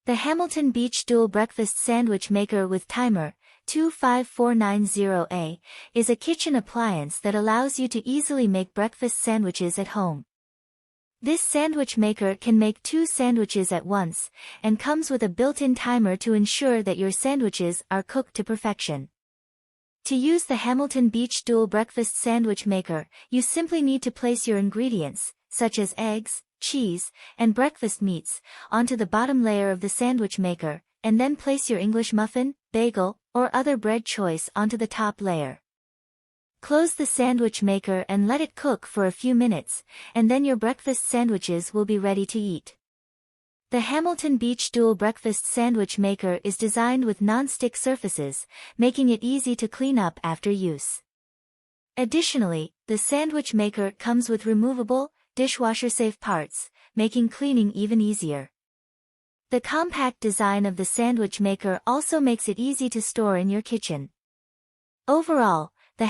The Hamilton Beach Dual Breakfast Sandwich Maker with Timer, 25490A, is a kitchen appliance that allows you to easily make breakfast sandwiches at home. This sandwich maker can make 2 sandwiches at once, and comes with a built-in timer to ensure that your sandwiches are cooked to perfection. To use the Hamilton Beach Dual Breakfast Sandwich Maker, you simply need to place your ingredients, such as eggs, cheese, and breakfast meats, onto the bottom layer of the sandwich maker, and then place your English muffin, bagel, or other bread choice onto the top layer. Close the sandwich maker and let it cook for a few minutes, and then your breakfast sandwiches will be ready to eat. The Hamilton Beach Dual Breakfast Sandwich Maker is designed with non-stick surfaces, making it easy to clean up after use. Additionally, the sandwich maker comes with removable, dishwasher-safe parts, making cleaning even easier. The compact design of the sandwich maker also makes it easy to store in your kitchen. Overall, the